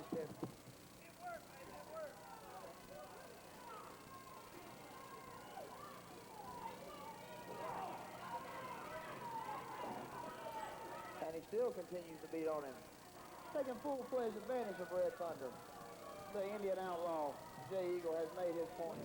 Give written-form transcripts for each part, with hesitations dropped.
smashed it. And he still continues to beat on him. Taking full-fledged advantage of Red Thunder. The Indian Outlaw, Jay Eagle, has made his point.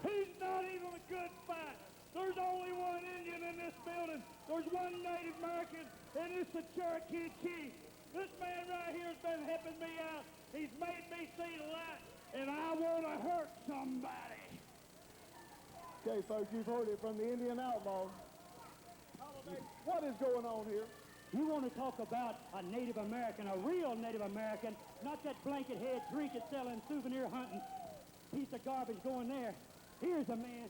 He's not even a good fight. There's only one Indian in this building. There's one Native American, and it's the Cherokee Chief. This man right here has been helping me out. He's made me see the light, and I want to hurt somebody. Okay, folks, you've heard it from the Indian Outlaw. What is going on here? You want to talk about a Native American, a real Native American, not that blanket head, trinket selling, souvenir hunting piece of garbage going there. Here's a man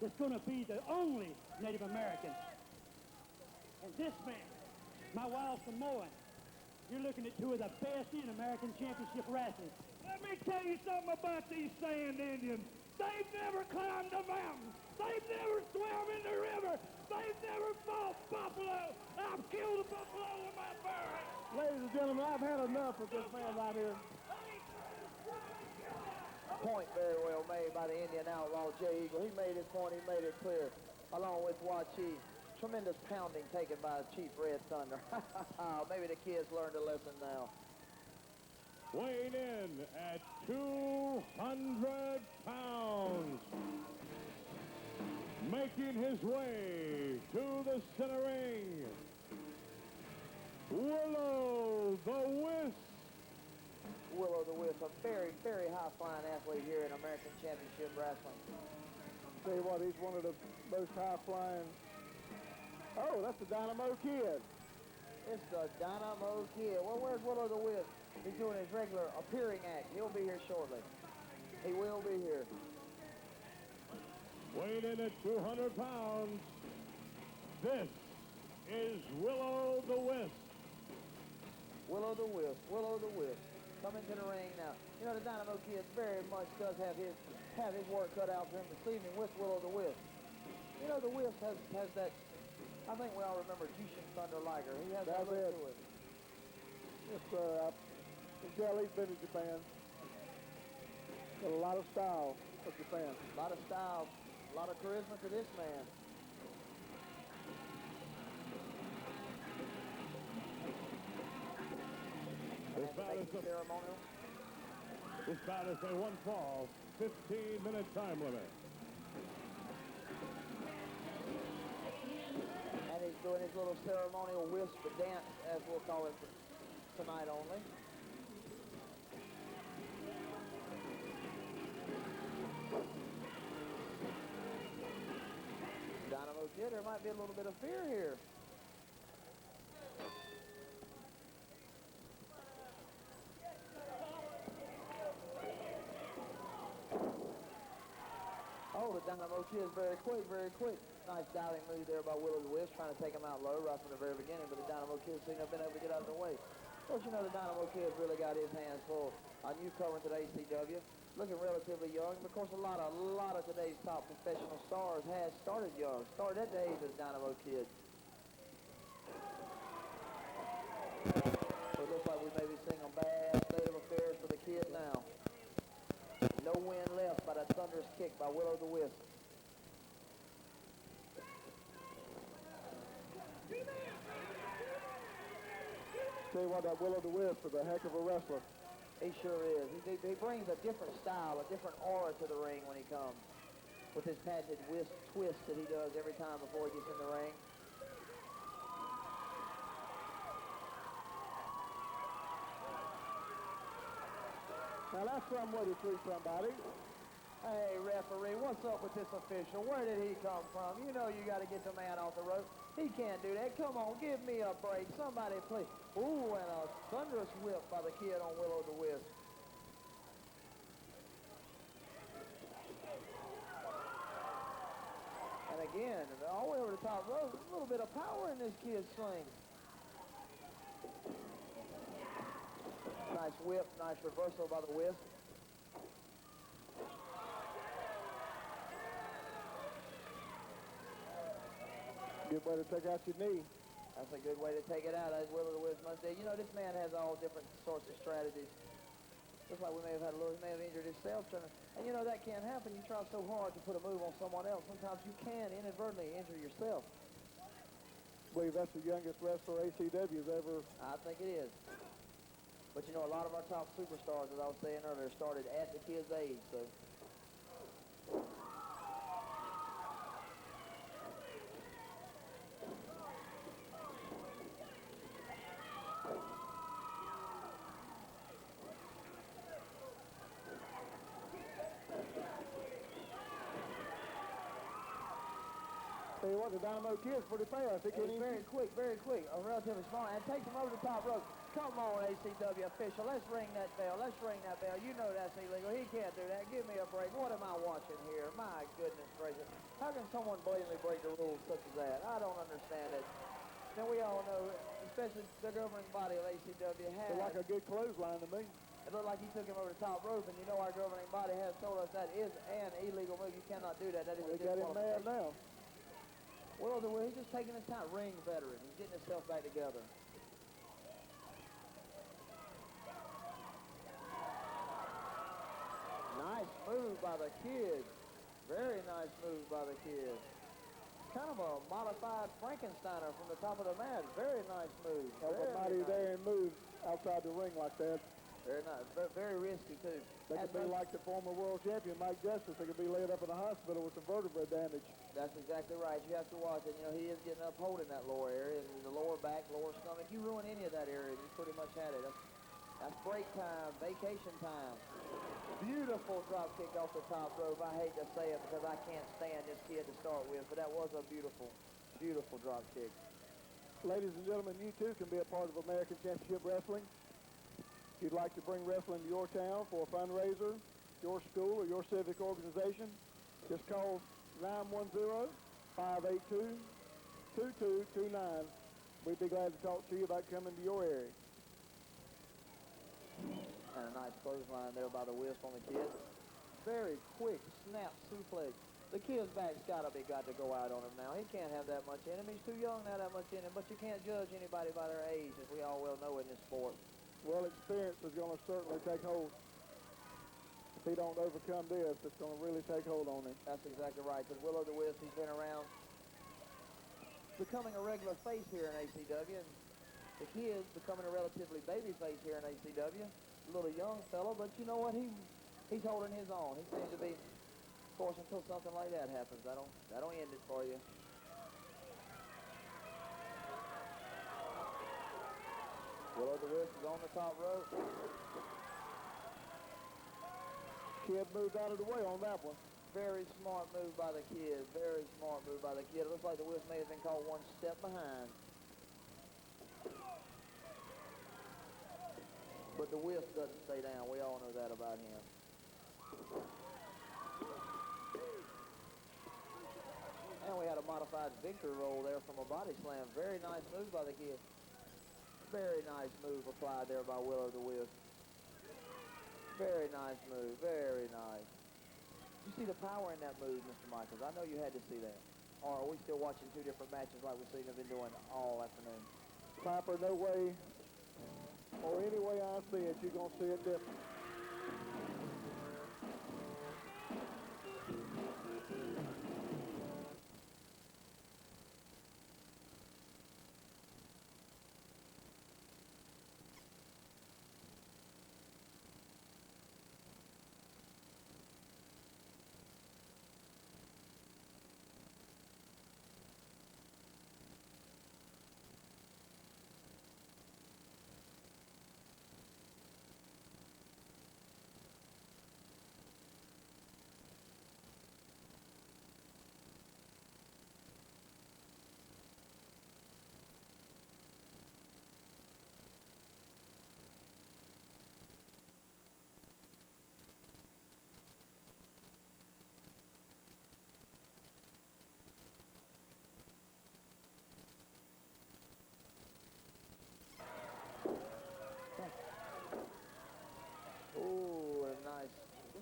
that's going to be the only Native American. And this man, my wild Samoan, you're looking at two of the best in American Championship wrestling. Let me tell you something about these sand Indians. They've never climbed a mountain. They've never swam in the river. They've never fought buffalo. I've killed a buffalo with my barrel. Ladies and gentlemen, I've had enough of this man right here. Point very well made by the Indian Outlaw, Jay Eagle. He made his point, he made it clear, along with Wachi. Tremendous pounding taken by Chief Red Thunder. Maybe the kids learned a lesson now. Weighing in at 200 pounds, making his way to the center ring, Willow the Wisp. Willow the Wisp, a very, very high-flying athlete here in American Championship Wrestling. Tell you what, he's one of the most high-flying. Oh, that's the Dynamo Kid. It's the Dynamo Kid. Well, where's Willow the Wisp? He's doing his regular appearing act. He'll be here shortly. He will be here. Weighing in at 200 pounds, this is Willow the Wisp. Willow the Wisp, Willow the Wisp. Coming to the ring now. You know, the Dynamo Kid very much does have his work cut out for him this evening with Willow the Wisp. You know, the Wisp has that, I think we all remember Jushin Thunder Liger. He has that look to it. Yes, he's been in Japan. Got a lot of style of Japan. A lot of style, a lot of charisma to this man. This bout is a one fall, 15-minute time limit. And he's doing his little ceremonial wisp dance, as we'll call it tonight only. Dynamo Kid, there might be a little bit of fear here. Oh, the Dynamo Kid's very quick, very quick. Nice diving move there by Will of the Wisp, trying to take him out low right from the very beginning, but the Dynamo Kid seemed to have been able to get out of the way. Of course, you know the Dynamo Kid's really got his hands full. A newcomer to the ACW, looking relatively young. Of course, a lot of today's top professional stars has started young, started at the age of the Dynamo Kid. So it looks like we may be seeing a bad state of affairs for the Kid now. No win left by that thunderous kick by Will of the Wisp. Tell you what, that Will of the Wisp is a heck of a wrestler. He sure is. He brings a different style, a different aura to the ring when he comes. With his patented wisp twist that he does every time before he gets in the ring. Now that's some way to treat somebody. Hey, referee, what's up with this official? Where did he come from? You know you got to get the man off the rope. He can't do that. Come on, give me a break. Somebody please. Ooh, and a thunderous whip by the Kid on Will of the Wisp. And again, all the way over the top rope, a little bit of power in this Kid's swing. Nice whip, nice reversal by the Wisp. Good way to take out your knee. That's a good way to take it out, as Will of the Wisp must say. You know, this man has all different sorts of strategies. Looks like we may have had a little, may have injured himself. And you know, that can't happen. You try so hard to put a move on someone else. Sometimes you can inadvertently injure yourself. I believe that's the youngest wrestler ACW's ever. I think it is. But you know, a lot of our top superstars, as I was saying earlier, started at the Kid's age, so. Tell you what, the Dynamo Kid's pretty fast. He He's very quick, relatively small, and takes him over the top rope. Come on, ACW official, let's ring that bell, You know that's illegal, he can't do that. Give me a break. What am I watching here? My goodness gracious. How can someone blatantly break the rules such as that? I don't understand it. Now we all know, especially the governing body of ACW has. It's like a good clothesline to me. It looked like he took him over the top rope, and you know our governing body has told us that is an illegal move. You cannot do that. That is a They got him mad now. Well, he's just taking his time. Ring veteran. He's getting himself back together. Nice move by the Kid. Very nice move by the Kid. Kind of a modified Frankensteiner from the top of the mat. Very nice move. Everybody there and move outside the ring like that. Very nice. Very risky, too. They could be like the former world champion, Mike Justice. They could be laid up in the hospital with some vertebrae damage. That's exactly right. You have to watch it. You know, he is getting up holding that lower area, the lower back, lower stomach. You ruin any of that area, you pretty much had it. That's break time, vacation time. Beautiful drop kick off the top rope. I hate to say it because I can't stand this Kid to start with, but that was a beautiful, beautiful drop kick. Ladies and gentlemen, you too can be a part of American Championship Wrestling. If you'd like to bring wrestling to your town for a fundraiser, your school, or your civic organization, just call 910-582-2229. We'd be glad to talk to you about coming to your area. And a nice clothesline there by the Wisp on the Kid. Very quick snap suplex. The Kid's back's got to go out on him now. He can't have that much in him. He's too young to have that much in him, but you can't judge anybody by their age, as we all well know in this sport. Well, experience is going to certainly take hold. If he don't overcome this, it's going to really take hold on him. That's exactly right, because Will of the Wisp, he's been around becoming a regular face here in ACW, and the Kid's becoming a relatively baby face here in ACW. A little young fellow, but you know what? He's holding his own. He seems to be, of course, until something like that happens. That'll end it for you. Will of the Wisp is on the top rope. Kid moved out of the way on that one. Very smart move by the Kid. Very smart move by the Kid. It looks like the Wisp may have been caught one step behind. But the Wisp doesn't stay down. We all know that about him. And we had a modified victory roll there from a body slam. Very nice move by the kid. Very nice move applied there by Will of the Wisp. Very nice move. Very nice. You see the power in that move, Mr. Michaels? I know you had to see that. Or are we still watching two different matches like we've seen them been doing all afternoon? Piper, no way, or any way I see it, you're going to see it different.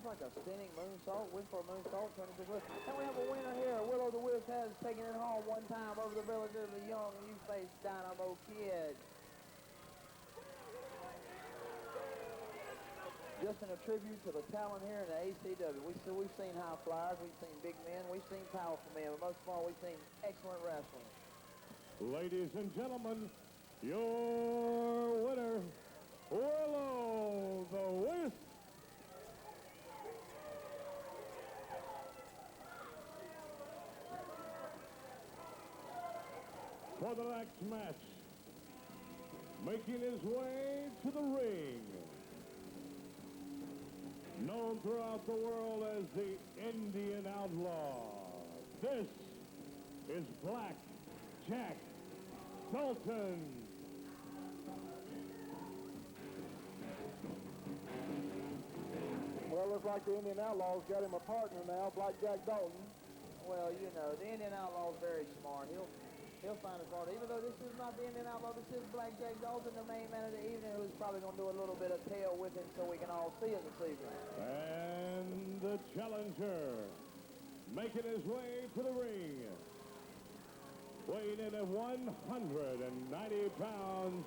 Like a spinning moonsault, went for a moonsault, turn into a whip. And we have a winner here. Willow the Wisp has taken it home one time over the relatively young youth-faced Dynamo Kid. Just in a tribute to the talent here in the ACW. We've seen high flyers, we've seen big men, we've seen powerful men, but most of all, we've seen excellent wrestling. Ladies and gentlemen, your winner, Willow the Wisp. For the next match, making his way to the ring, known throughout the world as the Indian Outlaw, this is Black Jack Dalton. Well, looks like the Indian Outlaws got him a partner now, Black Jack Dalton. Well, you know, the Indian Outlaw is very smart. He'll find a partner. Even though this is not the Indian Outlaw, this is Black Jack Dalton, the main man of the evening, who's probably going to do a little bit of tail whipping so we can all see it this evening. And the challenger, making his way to the ring, weighing in at 190 pounds,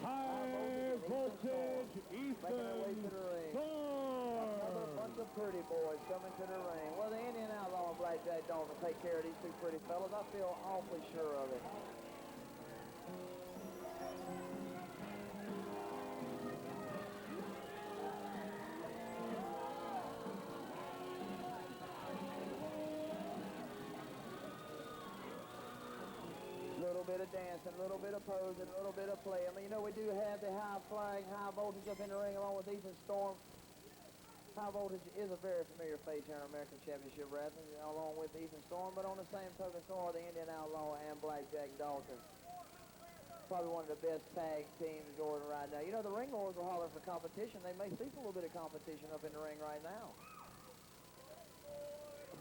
high voltage Ethan Storm. Another bunch of pretty boys coming to the ring. Well, the Indian Outlaw and Black Jack Dalton will take care of these two pretty fellas. I feel awfully sure of it. Little bit of dancing, a little bit of posing, a little bit of play. I mean, you know, we do have the high-flying, high voltage up in the ring along with Ethan Storm. High voltage is a very familiar face here in American Championship Wrestling, along with Ethan Storm, but on the same token, so are the Indian Outlaw and Black Jack Dalton. Probably one of the best tag teams going right now. You know, the ring lords will holler for competition. They may see a little bit of competition up in the ring right now.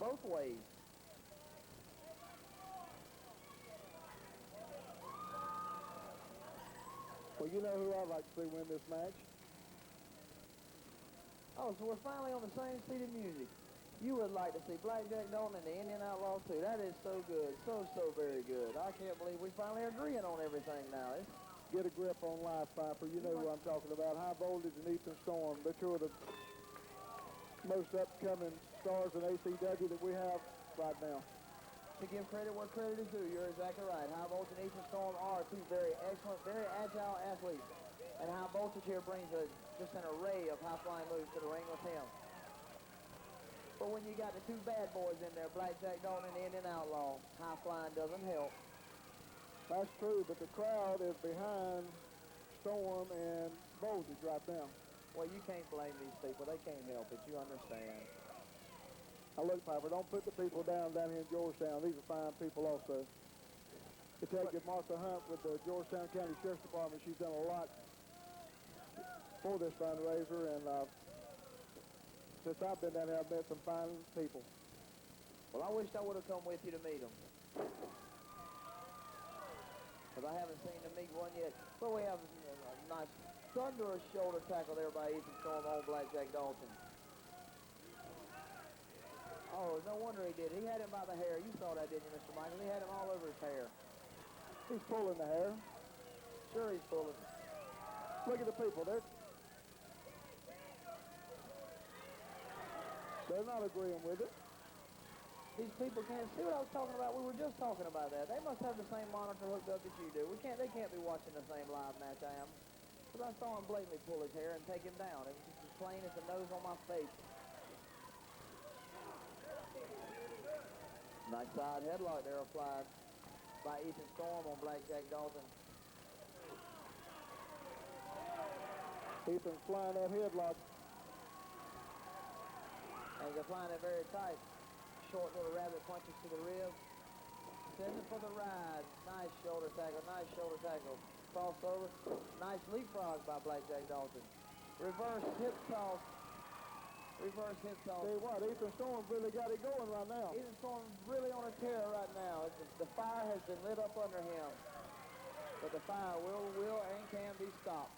Both ways. Well, you know who I'd like to see win this match? Oh, so we're finally on the same seat of music. You would like to see Black Jack Dalton and the Indian Outlaws too. That is so good. So very good. I can't believe we finally are agreeing on everything now. Get a grip on live, Piper. You know who I'm talking about. High voltage and Ethan Storm. They're two of the most upcoming stars in ACW that we have right now. To give credit where credit is due, you're exactly right. High Voltage and Ethan Storm are two very excellent, very agile athletes. And High Voltage here brings just an array of high-flying moves to the ring with him. But when you got the two bad boys in there, Black Jack Dalton and the Indian Outlaw, high-flying doesn't help. That's true, but the crowd is behind Storm and Voltage right now. Well, you can't blame these people. They can't help it. You understand. Now look, Piper, don't put the people down here in Georgetown. These are fine people also. Detective Martha Hunt with the Georgetown County Sheriff's Department, she's done a lot for this fundraiser, and since I've been down here, I've met some fine people. Well, I wished I would have come with you to meet them. Because I haven't seen them meet one yet. But we have a nice thunderous shoulder tackle there by Ethan Storm on Blackjack Dalton. Oh, no wonder he did. He had him by the hair. You saw that, didn't you, Mr. Michael? He had him all over his hair. He's pulling the hair. Sure he's pulling. Look at the people. They're not agreeing with it. These people can't see what I was talking about. We were just talking about that. They must have the same monitor hooked up that you do. They can't be watching the same live match I am. Because I saw him blatantly pull his hair and take him down. It was just as plain as the nose on my face. Nice side headlock there applied by Ethan Storm on Blackjack Dalton. Ethan's flying that headlock. And he's applying it very tight. Short little rabbit punches to the rib. Sending for the ride. Nice shoulder tackle, nice shoulder tackle. Crossover. Nice leapfrog by Blackjack Dalton. Reverse hip toss. Reverse hip toss. Tell you what, Ethan Storm really got it going right now. Ethan Storm's really on a tear right now. The fire has been lit up under him. But the fire will and can be stopped.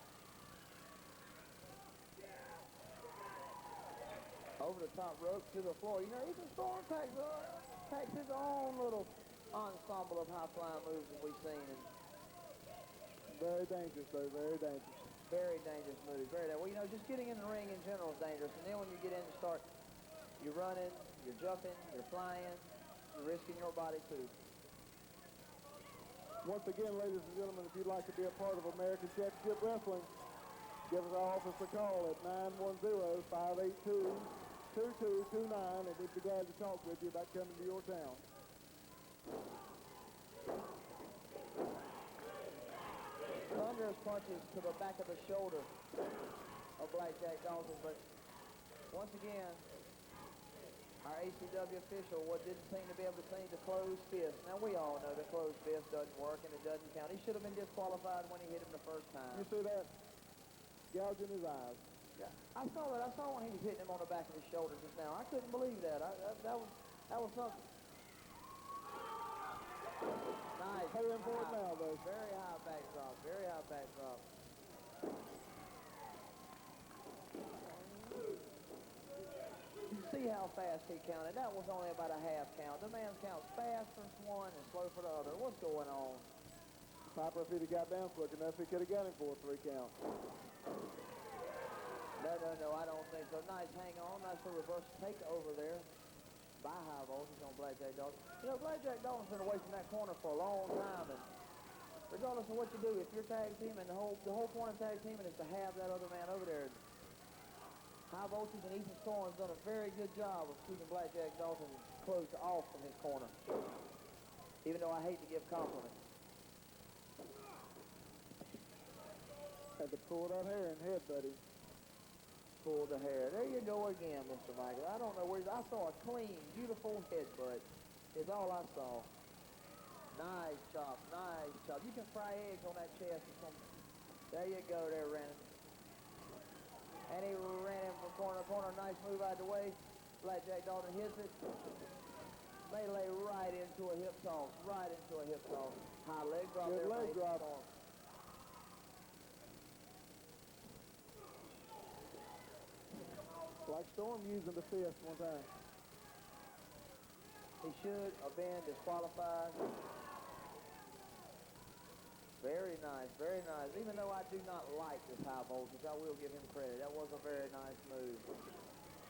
Over the top rope to the floor. You know, Ethan Storm packs his own little ensemble of high-flying moves that we've seen. And very dangerous, though. Very dangerous. Very dangerous moves. Well, you know, just getting in the ring in general is dangerous. And then when you get in and start, you're running, you're jumping, you're flying, you're risking your body too. Once again, ladies and gentlemen, if you'd like to be a part of American Championship Wrestling, give us our office a call at 910-582-2229, and we'd be glad to talk with you about coming to your town. Thunderous punches to the back of the shoulder of Blackjack Dalton, but once again, our ACW official didn't seem to be able to see the closed fist. Now, we all know the closed fist doesn't work and it doesn't count. He should have been disqualified when he hit him the first time. You see that? Gouging his eyes. Yeah, I saw that. I saw when he was hitting him on the back of his shoulder just now. I couldn't believe that. That was something. Nice. Paying for it now, though. Very high backdrop. Very high backdrop. You see how fast he counted. That was only about a half count. The man counts fast for one and slow for the other. What's going on? Piper, if he'd have got down quick enough, he could have got him for a 3 count. No, I don't think so. Nice hang on. Nice little reverse takeover there by High Voltage on Blackjack Dalton. You know, Blackjack Dalton's been away from that corner for a long time, and regardless of what you do, if you're tag teaming, the whole point of tag teaming is to have that other man over there. High Voltage and Ethan Storm have done a very good job of keeping Blackjack Dalton closed off from his corner, even though I hate to give compliments. Had to pull that hair and head, buddy. Pull the hair. There you go again, Mr. Michael. I don't know where. I saw a clean, beautiful headbutt. Is all I saw. Nice chop, nice chop. You can fry eggs on that chest or something. There you go, there, Rannon. And he ran him from corner to corner. Nice move out of the way. Blackjack Dalton hits it. They lay right into a hip toss. Right into a hip toss. High leg drop Good there. leg drop. Like Storm using the fist one time. He should have been disqualified. Very nice, very nice. Even though I do not like this High Voltage, I will give him credit. That was a very nice move.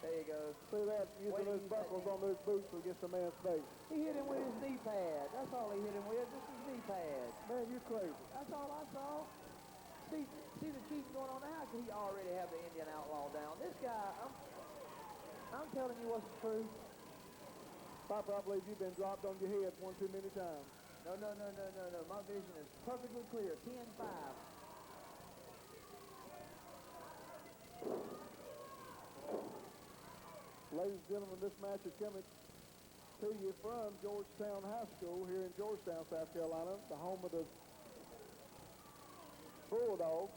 There you go. See that? Using those buckles on those boots against the man's face. He hit him with his knee pad. That's all he hit him with, just his knee pad. Man, you're crazy. That's all I saw. See the cheating going on. How could he already have the Indian Outlaw down? This guy, I'm telling you what's the truth. Papa, I believe you've been dropped on your head one too many times. No. My vision is perfectly clear. 10-5. Ladies and gentlemen, this match is coming to you from Georgetown High School here in Georgetown, South Carolina, the home of the Bulldogs.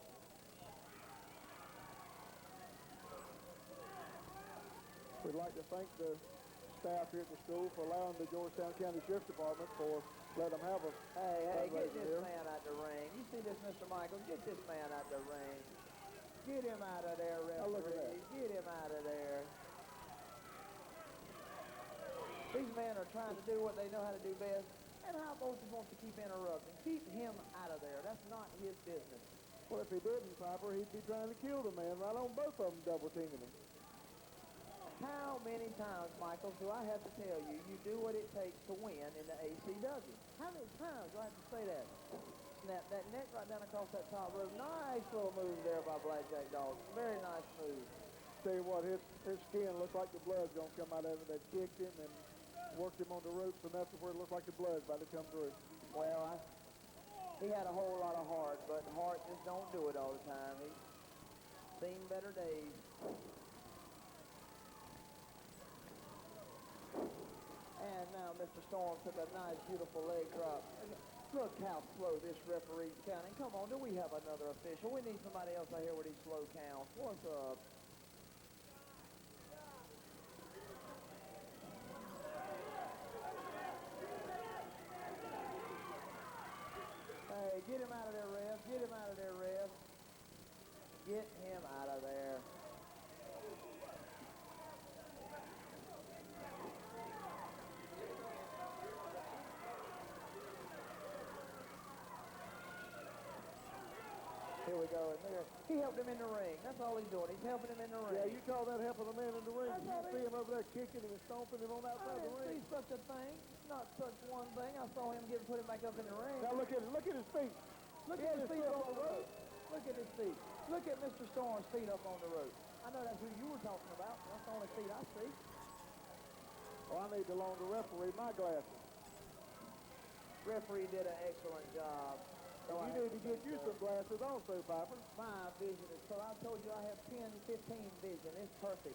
We'd like to thank the staff here at the school for allowing the Georgetown County Sheriff's Department for letting them have a Hey, get fundraiser this here. man out the ring. You see this, Mr. Michaels? Get this man out the ring. Get him out of there, referee. Now look at that. Get him out of there. These men are trying to do what they know how to do best. And how Moses wants to keep interrupting. Keep him out of there. That's not his business. Well, if he didn't, Piper, he'd be trying to kill the man right on both of them, double teaming him. How many times, Michaels, do I have to tell you, you do what it takes to win in the ACW? How many times do I have to say that? Snap that neck right down across that top rope. Nice little move there by Blackjack Dawg. Very nice move. Tell you what, his skin looks like the blood's going to come out of it. They kicked him and worked him on the ropes enough to where it looked like the blood's about to come through. Well, he had a whole lot of heart, but heart just don't do it all the time. He's seen better days. And now Mr. Storm took a nice, beautiful leg drop. Look how slow this referee's counting. Come on, do we have another official? We need somebody else out here with these slow counts. What's up? Hey, get him out of there, ref. Get him out of there, ref. Get him out of there. Here we go, and there. He helped him in the ring. That's all he's doing. He's helping him in the ring. Yeah, you call that helping a man in the ring. That's You all see him over there kicking him and stomping him on I outside the didn't ring. see such a thing. Not such one thing. I saw him put him back up in the ring. Now look at his feet. Look He at had his his feet foot up on on the the rope. Look at his feet. Look at Mr. Storm's feet up on the rope. I know that's who you were talking about. That's the only feet I see. Oh, I need to loan the referee my glasses. Referee did an excellent job. So You need to get you some glasses also, Piper. My vision is so. I told you I have 10, 15 vision. It's perfect.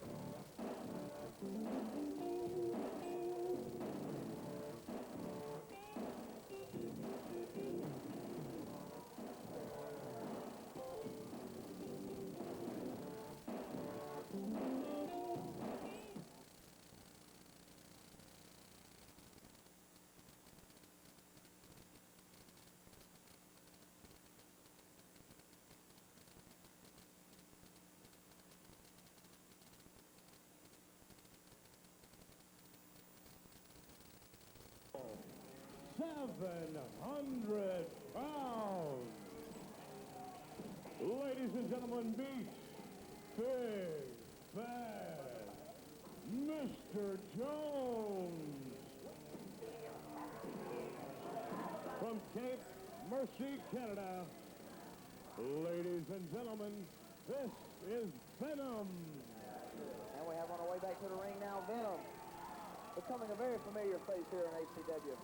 $700. Ladies and gentlemen, meet Big Bad Mr. Jones. From Cape Mercy, Canada, ladies and gentlemen, this is Venom. And we have on our way back to the ring now, Venom. Becoming a very familiar face here in ACW.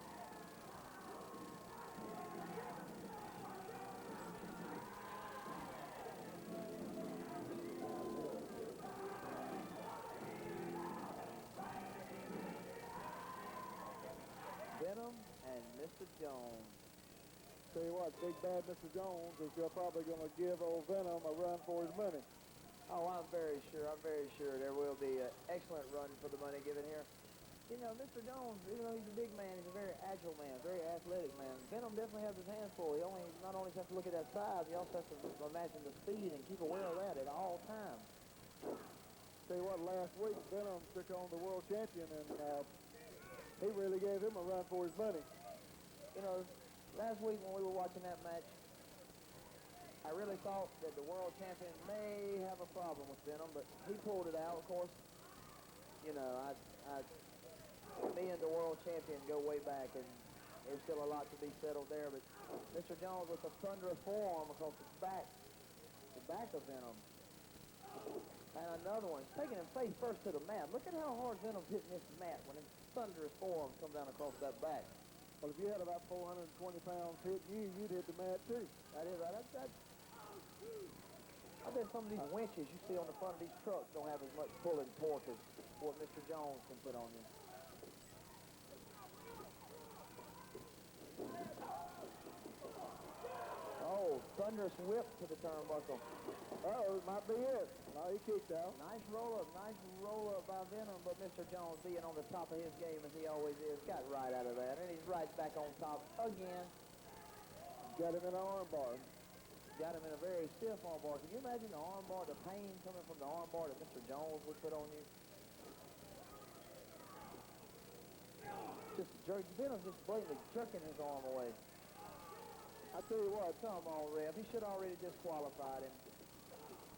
Venom and Mr. Jones. Tell you what, Big Bad Mr. Jones is probably going to give old Venom a run for his money. Oh, I'm very sure. There will be an excellent run for the money given here. You know, Mr. Jones, even though he's a big man, he's a very agile man, very athletic man. Venom definitely has his hands full. He not only has to look at that size, he also has to imagine the speed and keep aware of that at all times. Tell you what, last week Venom took on the world champion, and he really gave him a run for his money. You know, last week when we were watching that match, I really thought that the world champion may have a problem with Venom, but he pulled it out, of course. You know, me and the world champion go way back, and there's still a lot to be settled there, but Mr. Jones with a thunderous forearm across the back of Venom. And another one, taking him face first to the mat. Look at how hard Venom's hitting this mat when his thunderous forearm comes down across that back. Well, if you had about 420 pounds hitting you, you'd hit the mat too. That is right. I bet some of these winches you see on the front of these trucks don't have as much pulling torque as what Mr. Jones can put on you. Oh, Thunderous whip to the turnbuckle. Uh-oh, it might be it. No, he kicked out. Nice roll-up by Venom, but Mr. Jones, being on the top of his game as he always is, got right out of that, and he's right back on top again. Got him in an arm bar. Got him in a very stiff arm bar. Can you imagine the arm bar, the pain coming from the arm bar that Mr. Jones would put on you? Just Venom's just blatantly jerking his arm away. I tell you what, come on, Rev. He should have already disqualified him.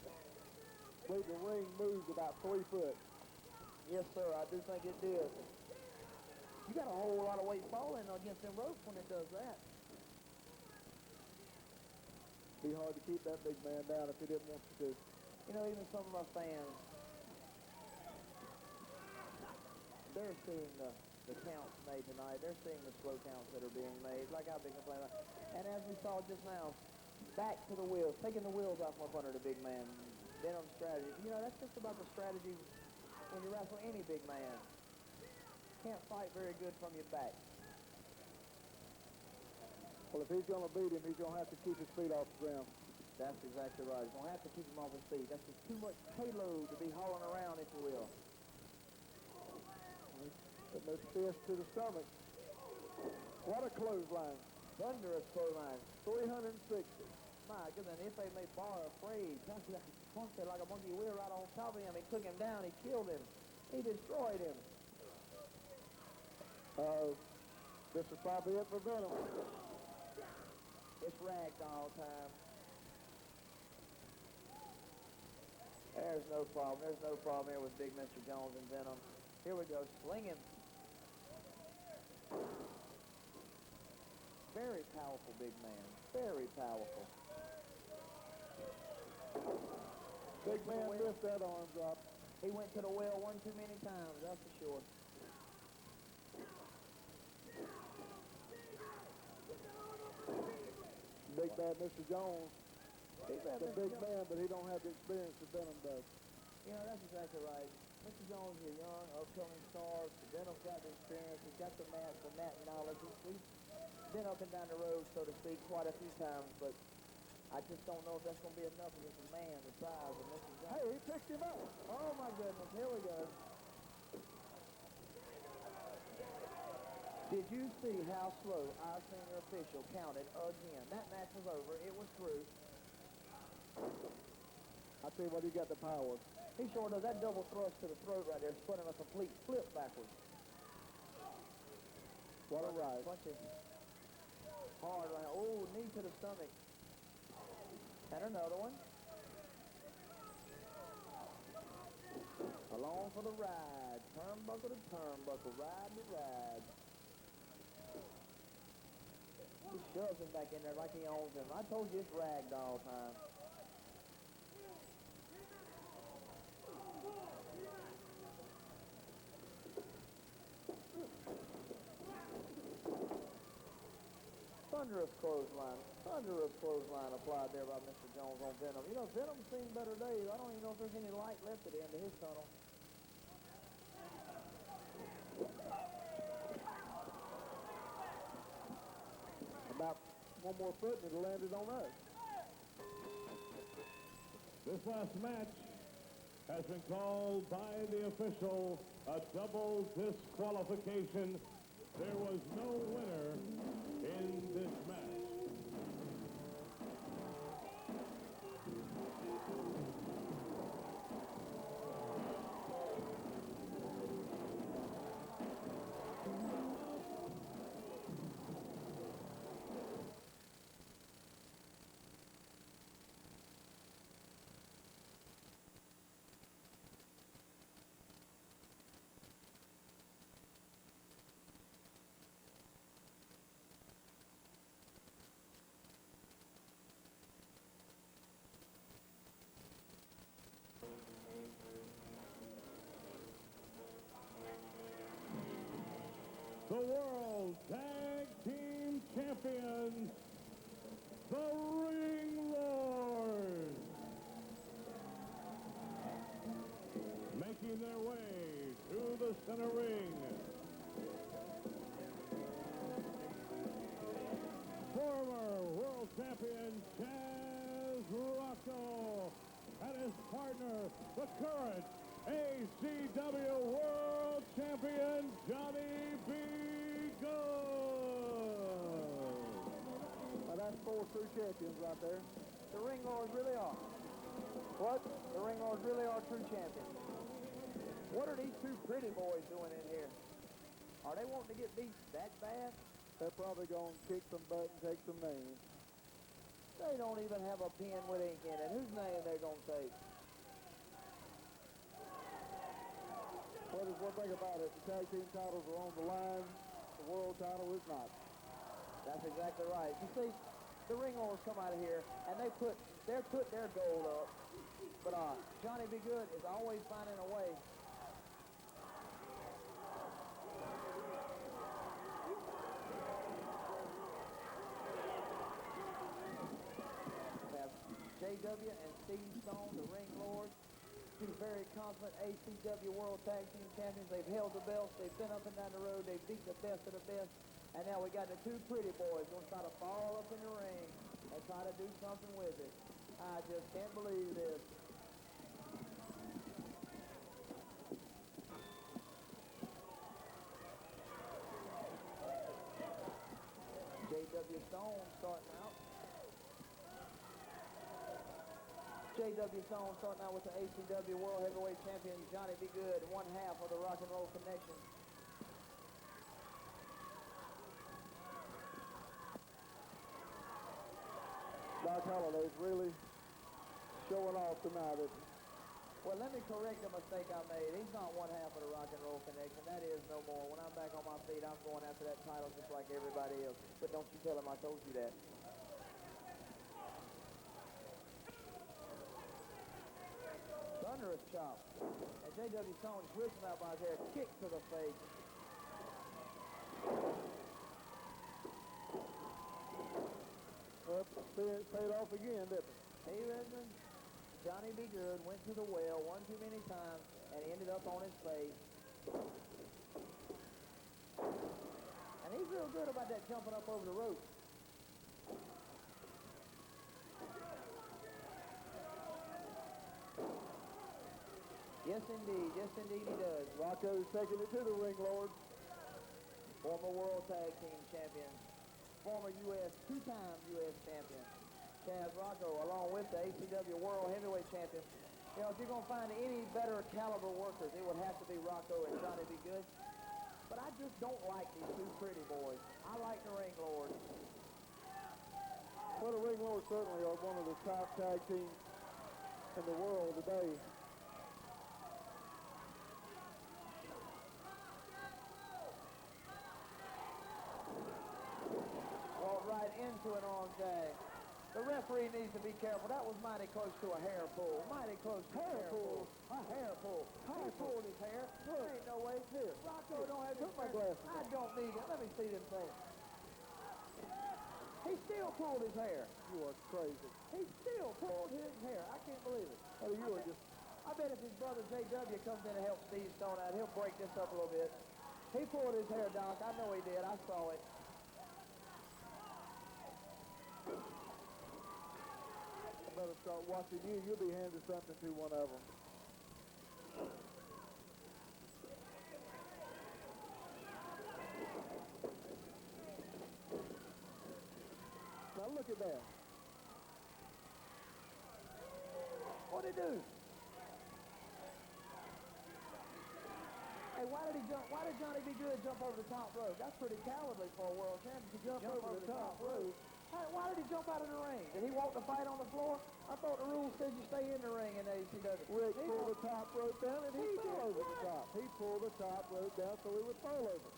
I believe the ring moved about 3 foot. Yes, sir, I do think it did. You got a whole lot of weight falling against them ropes when it does that. Be hard to keep that big man down if he didn't want you to. You know, even some of my fans, they're seeing the counts made tonight. They're seeing the slow counts that are being made, like I've been complaining about. And as we saw just now, back to the wheels, taking the wheels off from up under the big man. Venom strategy. You know, that's just about the strategy when you wrestle any big man. Can't fight very good from your back. Well, if he's going to beat him, he's going to have to keep his feet off the ground. That's exactly right. He's going to have to keep him off his feet. That's just too much payload to be hauling around, if you will. Putting those fists to the stomach. What a clothesline. Thunderous clothesline. 360. My goodness, if they made Bar afraid, punked it like a monkey wheel right on top of him. He took him down. He killed him. He destroyed him. This is probably it for Venom. It's ragdoll time. There's no problem. There's no problem here with Big Mr. Jones and Venom. Here we go. Sling him. Very powerful big man. Very powerful. Big man missed that arm drop. He went to the well one too many times, that's for sure. Big bad Mr. Jones. Big bad He's a Mr. big Jones. man, but he don't have the experience that Venom does. You know, that's exactly right. Mr. Jones is a young, upcoming star. Venom's got the experience. He's got the mat knowledge. He's been up and down the road, so to speak, quite a few times, but I just don't know if that's going to be enough against a man the size of Mr. Jones. Hey, he picked him up. Oh, my goodness. Here we go. Did you see how slow our senior official counted again? That match was over. It was through. I tell you what, he got the power. He sure does. That double thrust to the throat right there spun him a complete flip backwards. What a ride. Punching hard right. Oh, knee to the stomach. And another one. Along for the ride. Turnbuckle to turnbuckle. Ride to ride. He shoves him back in there like he owns him. I told you it's ragdoll time. Thunderous clothesline applied there by Mr. Jones on Venom. You know, Venom's seen better days. I don't even know if there's any light left at the end of his tunnel. About one more foot and it landed on us. This last match has been called by the official a double disqualification. There was no winner in this match. The World Tag Team Champions, the Ring Lords, making their way to the center ring. Former World Champion Chad Rocco and his partner, the current ACW World Champion, Johnny B. Good. Now that's 4 true champions right there. The ring lords really are. What? The ring lords really are true champions. What are these two pretty boys doing in here? Are they wanting to get beat that bad? They're probably going to kick some butt and take some names. They don't even have a pen with ink in it. Whose name they're going to take? Well, there's one thing about it. The tag team titles are on the line. The world title is not. That's exactly right. You see, the ring lords come out of here, and they put their gold up. But Johnny B. Good is always finding a way. We have JW and Steve Stone, the ring lords, two very confident ACW World Tag Team Champions. They've held the belts. They've been up and down the road. They've beat the best of the best. And now we got the two pretty boys going to try to fall up in the ring and try to do something with it. I just can't believe this. JW Stone starting out. JW Stone starting out with the ACW World Heavyweight Champion Johnny B. Good, one half of the Rock and Roll Connection. Doc Holliday's really showing off tonight, isn't he? Well, let me correct a mistake I made. He's not one half of the Rock and Roll Connection. That is no more. When I'm back on my feet, I'm going after that title just like everybody else. But don't you tell him I told you that. Thunderous chop. And JW Stone is ripping out by his hair. Kick to the face. Well, paid off again, didn't it? He reckons Johnny B. Good went to the well one too many times and he ended up on his face. And he's real good about that jumping up over the rope. Yes, indeed. Yes, indeed he does. Rocco's taking it to the ring, Lord. Former World Tag Team Champion. Former two-time U.S. champion. Chaz Rocco, along with the ACW World Heavyweight Champion. You know, if you're going to find any better caliber workers, it would have to be Rocco and Johnny B. Good. But I just don't like these two pretty boys. I like the ring lords. Well, the ring lords certainly are one of the top tag teams in the world today. Walked right into an arm tag. The referee needs to be careful. That was mighty close to a hair pull. Mighty close to a hair pull. A hair pull. He pulled his hair. There ain't no way. Here. Rocco don't have his my hair. glasses I don't need it. Let me see them things. He still pulled his hair. You are crazy. He still pulled his hair. I can't believe it. Hey, you are just... I bet if his brother JW comes in to help Steve Stone out, he'll break this up a little bit. He pulled his hair, Doc. I know he did. I saw it. I better start watching you. You'll be handed something to one of them. Now look at that. What'd he do? Hey, why did he jump? Why did Johnny B. Good jump over the top rope? That's pretty cowardly for a world champion to jump over the top rope. Hey, why did he jump out of the ring? Did he want to fight on the floor? I thought the rules said you stay in the ring in ACW. Rick pulled the top rope down and he fell over the top. He pulled the top rope down so he would fall over.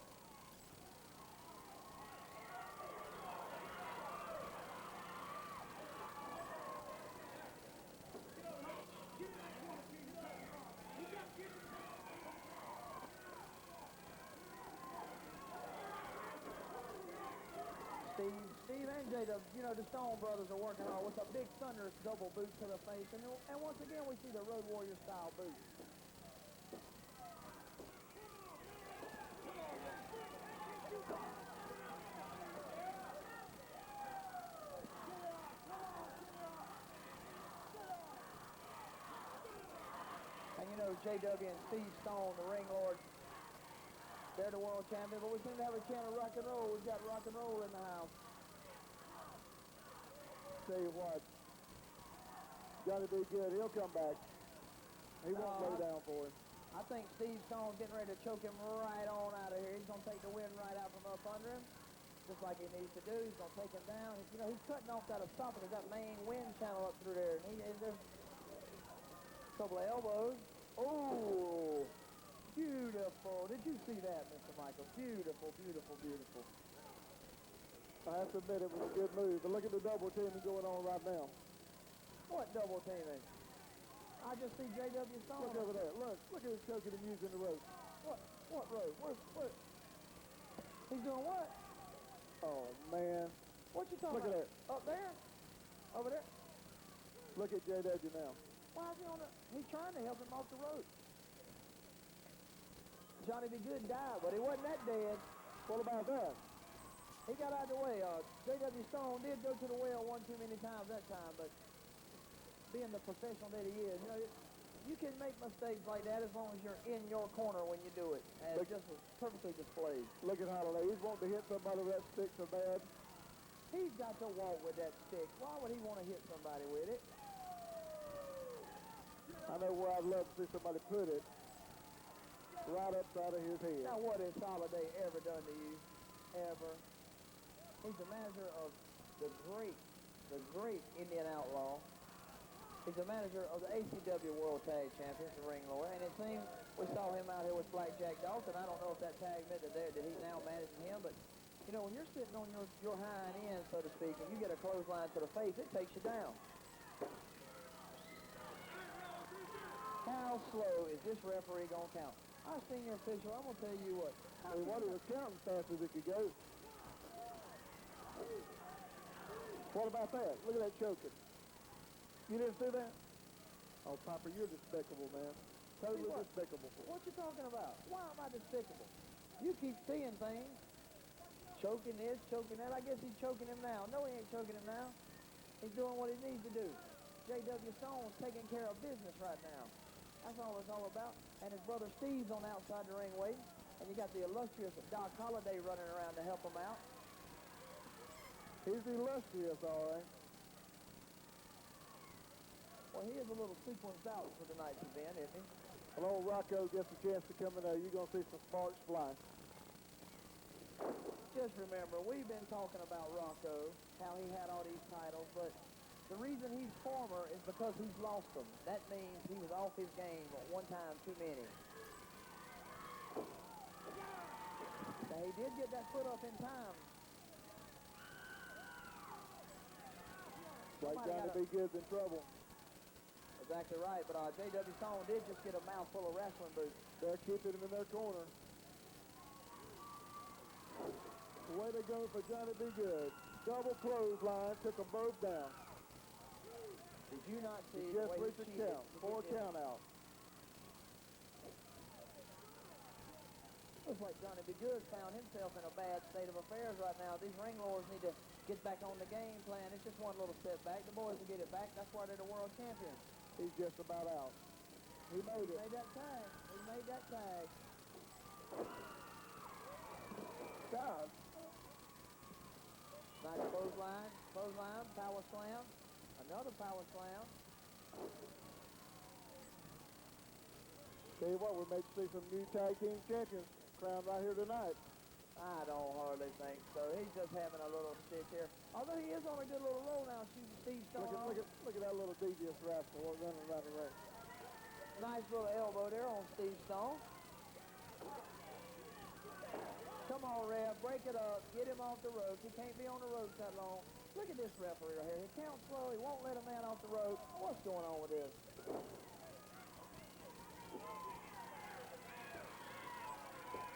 Steve and JW, you know, the Stone brothers are working hard with a big thunderous double boot to the face. And once again, we see the Road Warrior style boot. J.W. and Steve Stone, the ring lords. They're the world champions, but we seem to have a chant of rock and roll. We've got rock and roll in the house. Tell you what, Johnny be good. He'll come back. He won't lay down for him. I think Steve Stone's getting ready to choke him right on out of here. He's going to take the wind right out from up under him, just like he needs to do. He's going to take him down. You know, he's cutting off that esophagus, that main wind channel up through there. And there's a couple of elbows. Oh, beautiful. Did you see that, Mr. Michael? Beautiful, beautiful, beautiful. I have to admit it was a good move, but look at the double teaming going on right now. What double teaming? I just see J.W. Stone. Look over there. Look at him choking him using the rope. What rope? Where? He's doing what? Oh, man. What you talking Look about? at that. Up there? Over there? Look at J.W. now. Why is he on the... He's trying to help him off the rope. Johnny B. Good died, but he wasn't that dead. What about that? He got out of the way. J.W. Stone did go to the well one too many times that time, but being the professional that he is, you know, you can make mistakes like that as long as you're in your corner when you do it. And it just was perfectly displayed. Look at Holloway. He's wanting to hit somebody with that stick so bad. He's got to walk with that stick. Why would he want to hit somebody with it? I know where I'd love to see somebody put it. Right upside of his head. Now, what has Holiday ever done to you? Ever? He's the manager of the great Indian Outlaw. He's the manager of the ACW World Tag Champions, the ring lord. And it seems we saw him out here with Blackjack Dawson. I don't know if that tag meant that he's now managing him, but you know, when you're sitting on your hind end, so to speak, and you get a clothesline to the face, it takes you down. How slow is this referee going to count? Our senior official, I'm going to tell you what. He was counting fast as it could go. What about that? Look at that choking. You didn't see that? Oh, Papa, you're despicable, man. Totally despicable. What you talking about? Why am I despicable? You keep seeing things. Choking this, choking that. I guess he's choking him now. No, he ain't choking him now. He's doing what he needs to do. J.W. Stone's taking care of business right now. That's all it's all about. And his brother Steve's on the outside the ring waiting. And you got the illustrious Doc Holliday running around to help him out. He's illustrious, all right. Well, he is a little sequenced out for tonight's event, isn't he? Well, old Rocco gets a chance to come in there. You're going to see some sparks fly. Just remember, we've been talking about Rocco, how he had all these titles, but the reason he's former is because he's lost them. That means he was off his game one time too many. Now, he did get that foot up in time. Like Johnny B. Good's in trouble. Exactly right, but J.W. Stone did just get a mouthful of wrestling boots. They're keeping him in their corner. Way to go for Johnny B. Good. Double clothesline, took them both down. Did you not see He the just way reached he a count, 4 count out. Looks like Johnny B. Good found himself in a bad state of affairs right now. These ring lords need to get back on the game plan. It's just one little step back. The boys will get it back. That's why they're the world champions. He's just about out. He made it. He made that tag. He made that tag. God. Nice clothesline, power slam, another power slam. Tell you what, we may see some new tag team champions crowned right here tonight. I don't hardly think so. He's just having a little stitch here. Although he is on a good little roll now, shooting Steve Stone. Look at that little devious rascal running around the ring. Nice little elbow there on Steve Stone. Come on, Rev, break it up. Get him off the ropes. He can't be on the ropes that long. Look at this referee right here. He counts slow. He won't let a man off the rope. What's going on with this?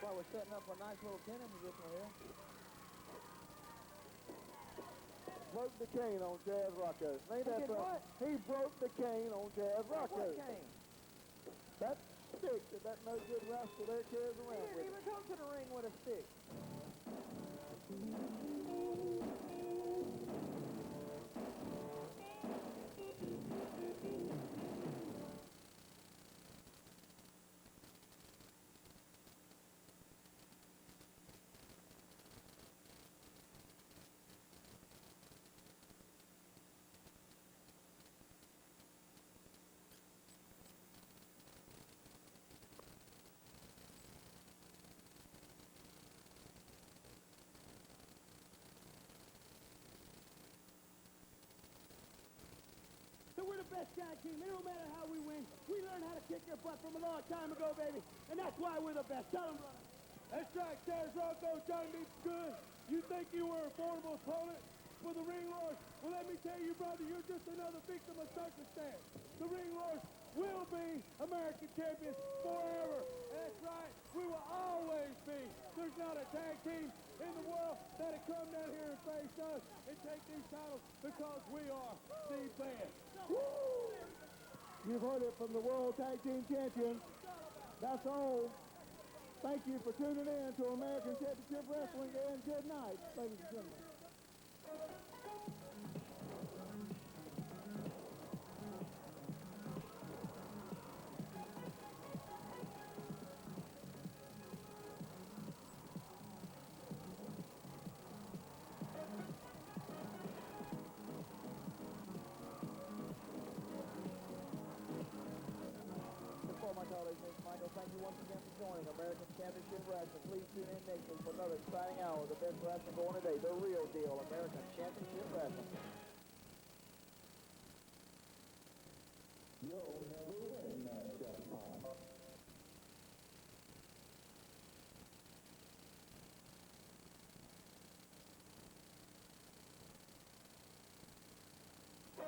Well, we're setting up a nice little pinning position here. Broke the cane on Jazz Rocco. Ain't that something? What? He broke the cane on Jazz Rocco. What cane? That stick that no good rascal there carries He around didn't with even come to the ring with a stick. best tag team. It don't matter how we win. We learned how to kick their butt from a long time ago, baby. And that's why we're the best. Tell them, brother. That's right, Terrence Rocco. Johnny Meats good. You think you were a formidable opponent for the Ring Lords? Well, let me tell you, brother, you're just another victim of circumstance. The Ring Lords will be American champions forever. That's right. We will always be. There's not a tag team in the world that'll come down here and face us and take these titles because we are the best. Woo! You've heard it from the World Tag Team Champions. That's all. Thank you for tuning in to American Championship Wrestling, and good night, ladies and gentlemen. Before my colleagues, Mr. Michael, thank you once again for joining American Championship Wrestling. Please tune in next week for another exciting hour of the best wrestling going today. The real deal, American Championship Wrestling. Yo,